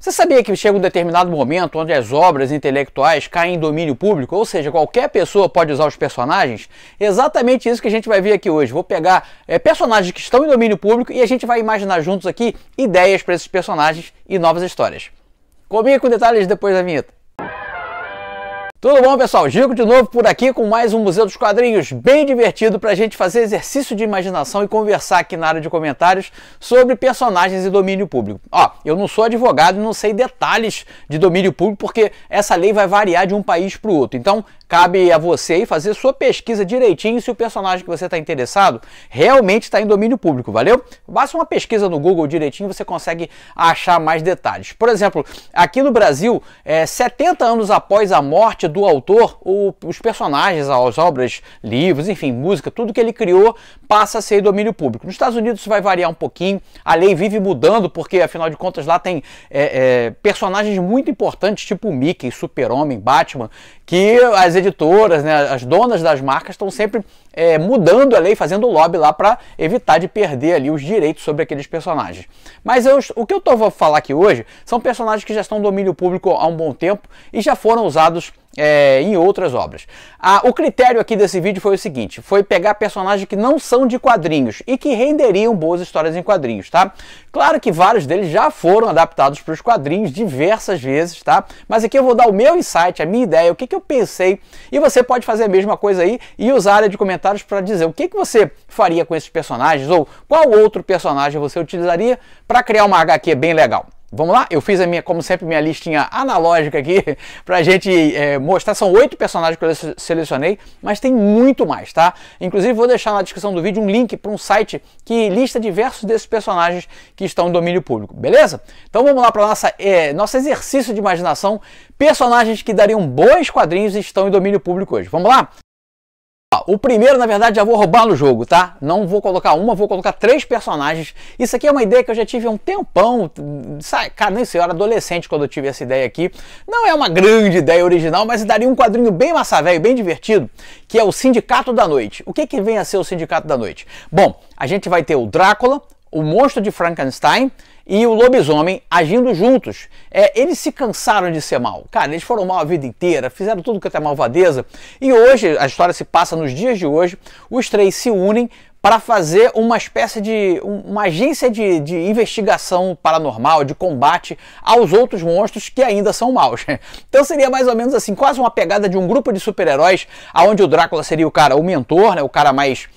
Você sabia que chega um determinado momento onde as obras intelectuais caem em domínio público, ou seja, qualquer pessoa pode usar os personagens? Exatamente isso que a gente vai ver aqui hoje. Vou pegar personagens que estão em domínio público e a gente vai imaginar juntos aqui ideias para esses personagens e novas histórias. Comigo com detalhes depois da vinheta. Tudo bom, pessoal? Gico de novo por aqui com mais um Museu dos Quadrinhos bem divertido para a gente fazer exercício de imaginação e conversar aqui na área de comentários sobre personagens e domínio público. Ó, eu não sou advogado e não sei detalhes de domínio público porque essa lei vai variar de um país para o outro. Então, cabe a você aí fazer sua pesquisa direitinho se o personagem que você está interessado realmente está em domínio público, valeu? Basta uma pesquisa no Google direitinho, você consegue achar mais detalhes. Por exemplo, aqui no Brasil, 70 anos após a morte do autor, os personagens, as obras, livros, enfim, música, tudo que ele criou passa a ser domínio público. Nos Estados Unidos isso vai variar um pouquinho, a lei vive mudando porque, afinal de contas, lá tem personagens muito importantes, tipo o Mickey, Super-Homem, Batman, que as editoras, né, as donas das marcas estão sempre mudando a lei, fazendo lobby lá para evitar de perder ali os direitos sobre aqueles personagens. Mas o que eu vou falar aqui hoje são personagens que já estão no domínio público há um bom tempo e já foram usados em outras obras. O critério aqui desse vídeo foi o seguinte, foi pegar personagens que não são de quadrinhos e que renderiam boas histórias em quadrinhos, tá? Claro que vários deles já foram adaptados para os quadrinhos diversas vezes, tá? Mas aqui eu vou dar o meu insight, a minha ideia, o que eu pensei, e você pode fazer a mesma coisa aí e usar a área de comentários para dizer o que você faria com esses personagens ou qual outro personagem você utilizaria para criar uma HQ bem legal. Vamos lá? Eu fiz como sempre, minha listinha analógica aqui pra gente mostrar. São 8 personagens que eu selecionei, mas tem muito mais, tá? Inclusive vou deixar na descrição do vídeo um link para um site que lista diversos desses personagens que estão em domínio público, beleza? Então vamos lá para nosso exercício de imaginação. Personagens que dariam bons quadrinhos e estão em domínio público hoje. Vamos lá? O primeiro, na verdade, já vou roubar no jogo, tá? Não vou colocar uma, vou colocar 3 personagens. Isso aqui é uma ideia que eu já tive há um tempão. Cara, nem sei, eu era adolescente quando eu tive essa ideia aqui. Não é uma grande ideia original, mas daria um quadrinho bem massa velho, bem divertido, que é o Sindicato da Noite. O que vem a ser o Sindicato da Noite? Bom, a gente vai ter o Drácula, o Monstro de Frankenstein e o Lobisomem agindo juntos. Eles se cansaram de ser mal. Cara, eles foram mal a vida inteira, fizeram tudo que é malvadeza. E hoje, a história se passa nos dias de hoje, os 3 se unem para fazer uma espécie de uma agência de investigação paranormal, de combate aos outros monstros que ainda são maus. Então seria mais ou menos assim, quase uma pegada de um grupo de super-heróis, onde o Drácula seria o mentor, né, o cara mais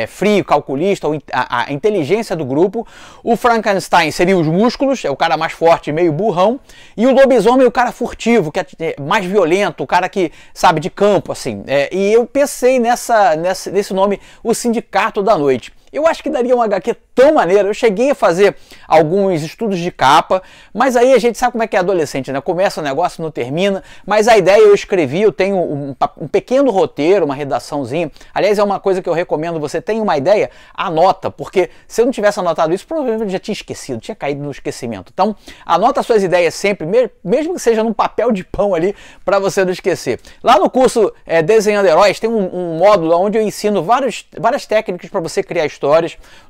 frio, calculista, a inteligência do grupo. O Frankenstein seria os músculos, é o cara mais forte, meio burrão. E o Lobisomem é o cara furtivo, que é mais violento, o cara que sabe de campo, assim. E eu pensei nesse nome, o Sindicato da Noite. Eu acho que daria uma HQ tão maneira. Eu cheguei a fazer alguns estudos de capa, mas aí a gente sabe como é que é adolescente, né? Começa o negócio, não termina, mas a ideia eu escrevi, eu tenho um pequeno roteiro, uma redaçãozinha. Aliás, é uma coisa que eu recomendo, você tem uma ideia, anota, porque se eu não tivesse anotado isso, provavelmente eu já tinha esquecido, tinha caído no esquecimento. Então, anota suas ideias sempre, mesmo que seja num papel de pão ali, para você não esquecer. Lá no curso Desenhando Heróis, tem um módulo onde eu ensino várias técnicas para você criar histórias.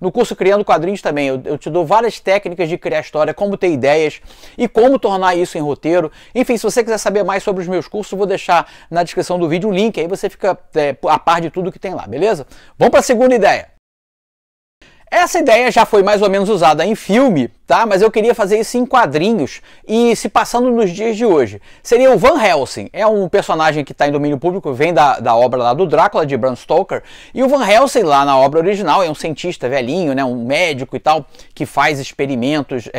No curso Criando Quadrinhos também, eu te dou várias técnicas de criar história, como ter ideias e como tornar isso em roteiro. Enfim, se você quiser saber mais sobre os meus cursos, eu vou deixar na descrição do vídeo um link, aí você fica a par de tudo que tem lá, beleza? Vamos para a segunda ideia. Essa ideia já foi mais ou menos usada em filme, tá? Mas eu queria fazer isso em quadrinhos e se passando nos dias de hoje. Seria o Van Helsing, é um personagem que está em domínio público, vem da obra lá do Drácula, de Bram Stoker. E o Van Helsing, lá na obra original, é um cientista velhinho, né? Um médico e tal, que faz experimentos,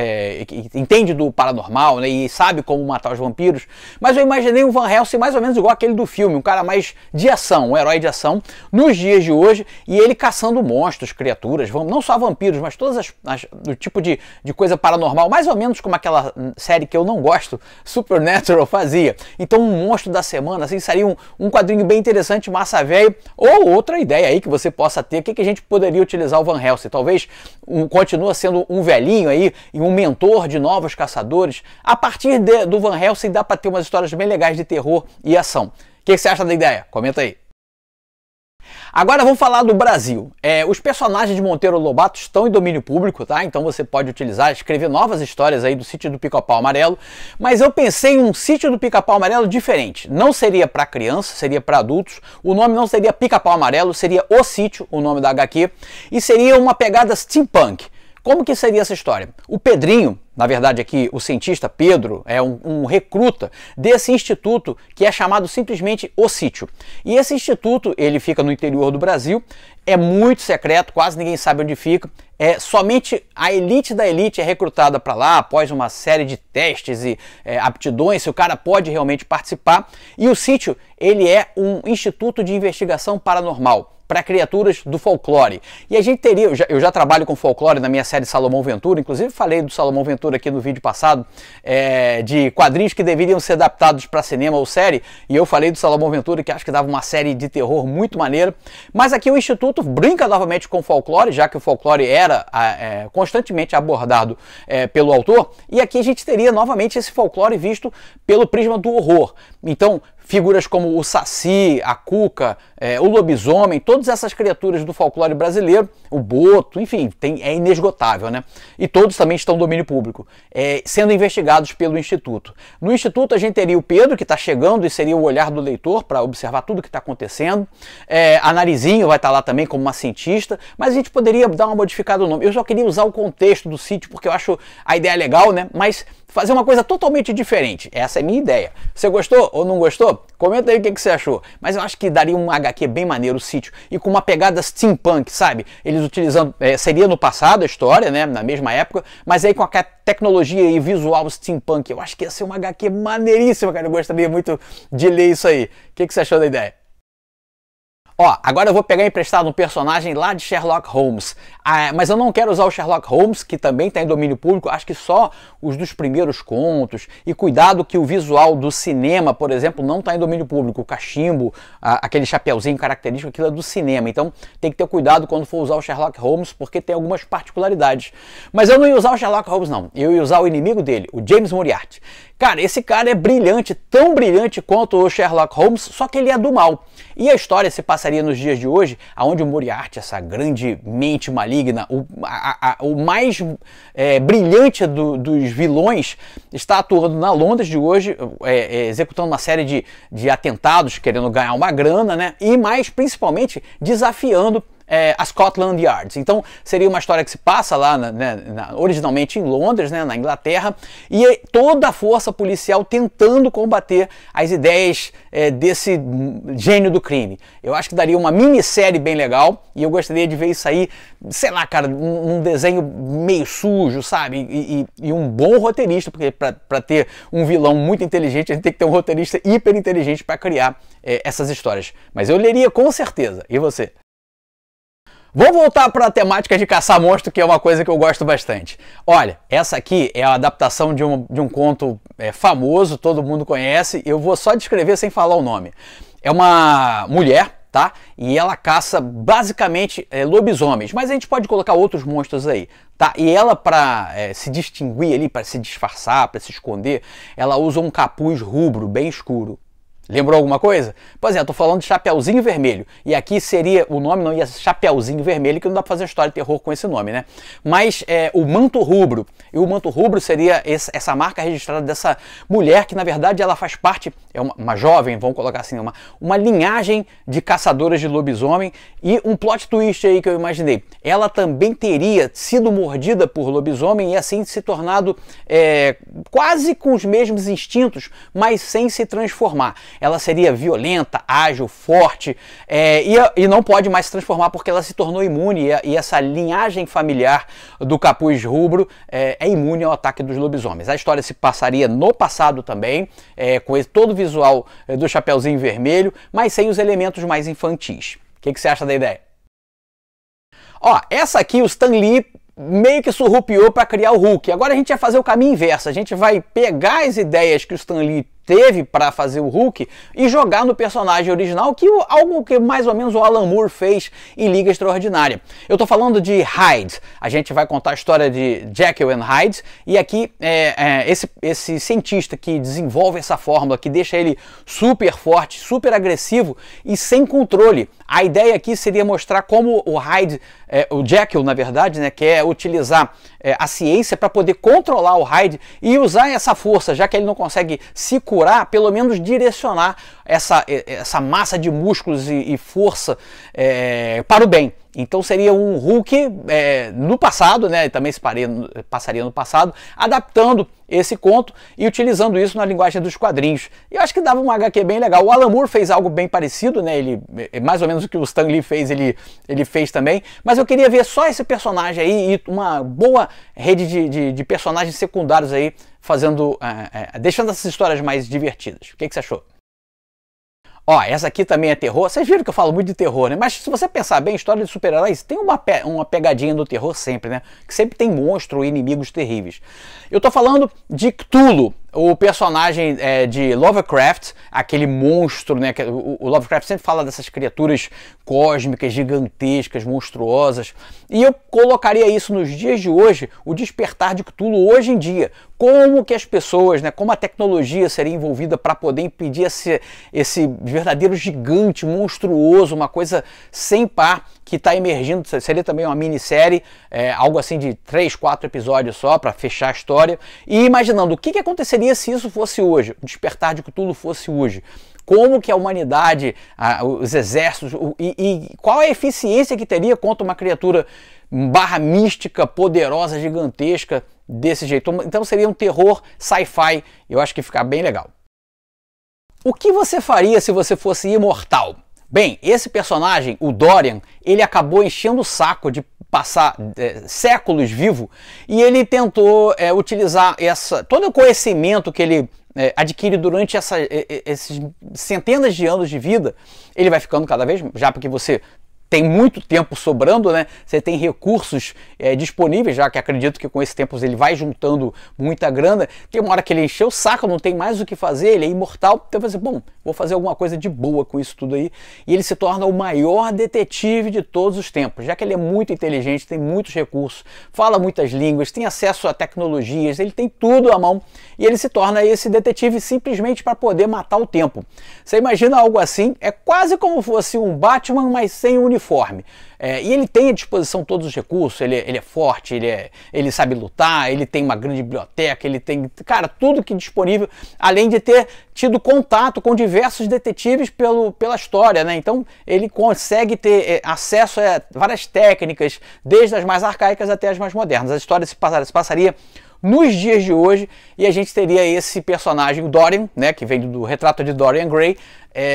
que entende do paranormal, né? E sabe como matar os vampiros. Mas eu imaginei um Van Helsing mais ou menos igual aquele do filme, um cara mais de ação, um herói de ação, nos dias de hoje, e ele caçando monstros, criaturas, não só vampiros, mas todas o tipo de coisa paranormal, mais ou menos como aquela série que eu não gosto, Supernatural, fazia. Então um monstro da semana, assim, seria um quadrinho bem interessante, massa velho, ou outra ideia aí que você possa ter, o que a gente poderia utilizar o Van Helsing? Talvez continua sendo um velhinho aí, e um mentor de novos caçadores. A partir do Van Helsing dá para ter umas histórias bem legais de terror e ação. O que você acha da ideia? Comenta aí. Agora vamos falar do Brasil. Os personagens de Monteiro Lobato estão em domínio público, tá? Então você pode utilizar, escrever novas histórias aí do Sítio do Pica-Pau Amarelo, mas eu pensei em um Sítio do Pica-Pau Amarelo diferente. Não seria para criança, seria para adultos. O nome não seria Pica-Pau Amarelo, seria O Sítio, o nome da HQ, e seria uma pegada steampunk. Como que seria essa história? O Pedrinho, na verdade aqui o cientista Pedro, é um recruta desse instituto que é chamado simplesmente O Sítio. E esse instituto, ele fica no interior do Brasil, é muito secreto, quase ninguém sabe onde fica. Somente a elite da elite é recrutada para lá após uma série de testes e aptidões, se o cara pode realmente participar. E o Sítio, ele é um instituto de investigação paranormal para criaturas do folclore. E a gente teria, eu já trabalho com folclore na minha série Salomão Ventura, inclusive falei do Salomão Ventura aqui no vídeo passado, de quadrinhos que deveriam ser adaptados para cinema ou série, e eu falei do Salomão Ventura, que acho que dava uma série de terror muito maneira. Mas aqui o Instituto brinca novamente com o folclore, já que o folclore era constantemente abordado pelo autor, e aqui a gente teria novamente esse folclore visto pelo prisma do horror. Então, figuras como o Saci, a Cuca, o lobisomem, todas essas criaturas do folclore brasileiro, o boto, enfim, é inesgotável, né? E todos também estão no domínio público, sendo investigados pelo Instituto. No Instituto a gente teria o Pedro, que está chegando e seria o olhar do leitor para observar tudo o que está acontecendo. A Narizinho vai estar lá também como uma cientista, mas a gente poderia dar uma modificada no nome. Eu só queria usar o contexto do sítio, porque eu acho a ideia legal, né? Mas fazer uma coisa totalmente diferente. Essa é a minha ideia. Você gostou ou não gostou? Comenta aí o que você achou. Mas eu acho que daria um HQ bem maneiro, o Sítio, e com uma pegada steampunk, sabe? Eles utilizando, seria no passado a história, né? Na mesma época, mas aí com a tecnologia e visual steampunk. Eu acho que ia ser uma HQ maneiríssima, cara. Eu gostaria muito de ler isso aí. O que você achou da ideia? Ó, agora eu vou pegar emprestado um personagem lá de Sherlock Holmes, mas eu não quero usar o Sherlock Holmes, que também está em domínio público, acho que só os dos primeiros contos, e cuidado que o visual do cinema, por exemplo, não está em domínio público, o cachimbo, aquele chapeuzinho característico, aquilo é do cinema, então tem que ter cuidado quando for usar o Sherlock Holmes, porque tem algumas particularidades. Mas eu não ia usar o Sherlock Holmes não, eu ia usar o inimigo dele, o James Moriarty. Cara, esse cara é brilhante, tão brilhante quanto o Sherlock Holmes, só que ele é do mal. E a história se passaria nos dias de hoje, onde o Moriarty, essa grande mente maligna, o mais brilhante dos vilões, está atuando na Londres de hoje, executando uma série de atentados, querendo ganhar uma grana, né? E mais principalmente desafiando a Scotland Yard. Então seria uma história que se passa lá, originalmente em Londres, né, na Inglaterra, e toda a força policial tentando combater as ideias desse gênio do crime. Eu acho que daria uma minissérie bem legal, e eu gostaria de ver isso aí, sei lá, cara, um desenho meio sujo, sabe? E um bom roteirista, porque para ter um vilão muito inteligente, a gente tem que ter um roteirista hiper inteligente para criar essas histórias. Mas eu leria com certeza. E você? Vamos voltar para a temática de caçar monstro, que é uma coisa que eu gosto bastante. Olha, essa aqui é a adaptação de um conto famoso, todo mundo conhece. Eu vou só descrever sem falar o nome. É uma mulher, tá? E ela caça basicamente lobisomens, mas a gente pode colocar outros monstros aí, tá? E ela, para se distinguir ali, para se disfarçar, para se esconder, ela usa um capuz rubro, bem escuro. Lembrou alguma coisa? Pois é, eu tô falando de Chapeuzinho Vermelho. E aqui seria, o nome não ia ser Chapeuzinho Vermelho, que não dá pra fazer história de terror com esse nome, né? Mas o Manto Rubro. E o Manto Rubro seria essa marca registrada dessa mulher que, na verdade, ela faz parte, é uma jovem, vamos colocar assim, uma linhagem de caçadoras de lobisomem. E um plot twist aí que eu imaginei. Ela também teria sido mordida por lobisomem e assim se tornado quase com os mesmos instintos, mas sem se transformar. Ela seria violenta, ágil, forte, e não pode mais se transformar porque ela se tornou imune, e essa linhagem familiar do capuz rubro é imune ao ataque dos lobisomens. A história se passaria no passado também, com todo o visual do Chapeuzinho Vermelho, mas sem os elementos mais infantis. O que você acha da ideia? Ó, essa aqui o Stan Lee meio que surrupiou para criar o Hulk. Agora a gente vai fazer o caminho inverso, a gente vai pegar as ideias que o Stan Lee teve para fazer o Hulk e jogar no personagem original, algo que mais ou menos o Alan Moore fez em Liga Extraordinária. Eu estou falando de Hyde. A gente vai contar a história de Jekyll and Hyde, e aqui esse cientista que desenvolve essa fórmula, que deixa ele super forte, super agressivo e sem controle. A ideia aqui seria mostrar como o Hyde, o Jekyll, na verdade, né, quer utilizar a ciência para poder controlar o Hyde e usar essa força, já que ele não consegue se curar, pelo menos direcionar essa massa de músculos e força para o bem. Então seria um Hulk no passado, né, também se passaria no passado, adaptando esse conto e utilizando isso na linguagem dos quadrinhos. E eu acho que dava um HQ bem legal. O Alan Moore fez algo bem parecido, né? Ele, mais ou menos o que o Stan Lee fez, ele fez também. Mas eu queria ver só esse personagem aí e uma boa rede de personagens secundários aí, deixando essas histórias mais divertidas. O que você achou? Ó, essa aqui também é terror. Vocês viram que eu falo muito de terror, né? Mas se você pensar bem, a história de super-heróis tem uma pegadinha no terror sempre, né? Que sempre tem monstro e inimigos terríveis. Eu tô falando de Cthulhu, o personagem de Lovecraft, aquele monstro, né? O Lovecraft sempre fala dessas criaturas cósmicas, gigantescas, monstruosas. E eu colocaria isso nos dias de hoje, o despertar de Cthulhu hoje em dia. Como que as pessoas, né? Como a tecnologia seria envolvida para poder impedir esse verdadeiro gigante, monstruoso, uma coisa sem par que está emergindo. Seria também uma minissérie, algo assim de 3, 4 episódios só para fechar a história. E imaginando o que aconteceria se isso fosse hoje, o despertar de Cthulhu fosse hoje. Como que a humanidade, os exércitos, e qual a eficiência que teria contra uma criatura mística, poderosa, gigantesca, desse jeito. Então seria um terror sci-fi, eu acho que fica bem legal. O que você faria se você fosse imortal? Bem, esse personagem, o Dorian, ele acabou enchendo o saco de passar séculos vivo, e ele tentou utilizar todo o conhecimento que ele adquire durante esses centenas de anos de vida. Ele vai ficando cada vez, já porque você tem muito tempo sobrando, né? Você tem recursos disponíveis, já que acredito que com esse tempo ele vai juntando muita grana. Tem uma hora que ele encheu o saco, não tem mais o que fazer, ele é imortal. Então vai dizer, bom, vou fazer alguma coisa de boa com isso tudo aí. E ele se torna o maior detetive de todos os tempos, já que ele é muito inteligente, tem muitos recursos, fala muitas línguas, tem acesso a tecnologias, ele tem tudo à mão. E ele se torna esse detetive simplesmente para poder matar o tempo. Você imagina algo assim? É quase como fosse um Batman, mas sem uniforme. E ele tem à disposição todos os recursos, ele é forte, ele sabe lutar, ele tem uma grande biblioteca, ele tem, cara, tudo que disponível, além de ter tido contato com diversos detetives pela história, né? Então ele consegue ter acesso a várias técnicas, desde as mais arcaicas até as mais modernas. A história se passaria nos dias de hoje, e a gente teria esse personagem, o Dorian, né, que vem do retrato de Dorian Gray,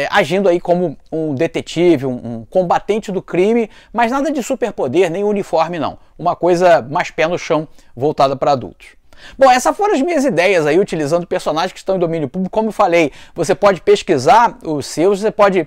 agindo aí como um detetive, um combatente do crime, mas nada de superpoder, nem uniforme não. Uma coisa mais pé no chão, voltada para adultos. Bom, essas foram as minhas ideias aí, utilizando personagens que estão em domínio público. Como eu falei, você pode pesquisar os seus, você pode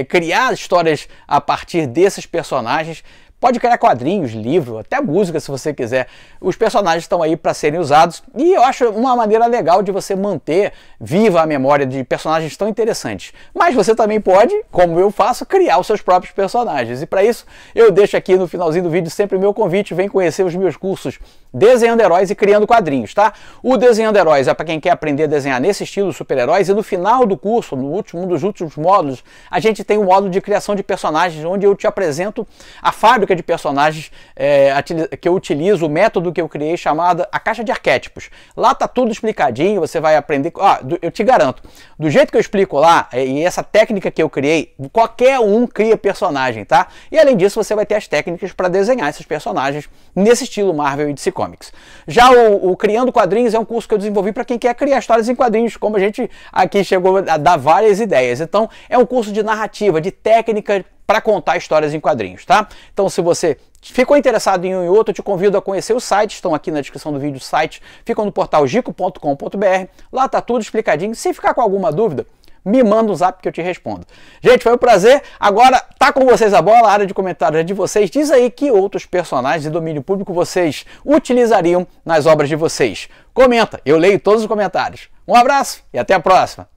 criar histórias a partir desses personagens. Pode criar quadrinhos, livro, até música se você quiser. Os personagens estão aí para serem usados, e eu acho uma maneira legal de você manter viva a memória de personagens tão interessantes. Mas você também pode, como eu faço, criar os seus próprios personagens. E para isso eu deixo aqui no finalzinho do vídeo sempre o meu convite, vem conhecer os meus cursos Desenhando Heróis e Criando Quadrinhos, tá? O Desenhando Heróis é para quem quer aprender a desenhar nesse estilo super-heróis, e no final do curso, um dos últimos módulos, a gente tem um módulo de criação de personagens, onde eu te apresento a fábrica de personagens que eu utilizo, o método que eu criei chamado a Caixa de Arquétipos. Lá tá tudo explicadinho, você vai aprender, eu te garanto, do jeito que eu explico lá, e essa técnica que eu criei, qualquer um cria personagem, tá? E além disso você vai ter as técnicas para desenhar esses personagens nesse estilo Marvel e DC Comics. Já o Criando Quadrinhos é um curso que eu desenvolvi para quem quer criar histórias em quadrinhos, como a gente aqui chegou a dar várias ideias. Então é um curso de narrativa, de técnica para contar histórias em quadrinhos, tá? Então se você ficou interessado em um e outro, eu te convido a conhecer os sites, estão aqui na descrição do vídeo, os sites ficam no portal gico.com.br, lá tá tudo explicadinho. Se ficar com alguma dúvida, me manda um zap que eu te respondo. Gente, foi um prazer. Agora tá com vocês a bola, a área de comentários é de vocês. Diz aí que outros personagens de domínio público vocês utilizariam nas obras de vocês. Comenta, eu leio todos os comentários. Um abraço e até a próxima!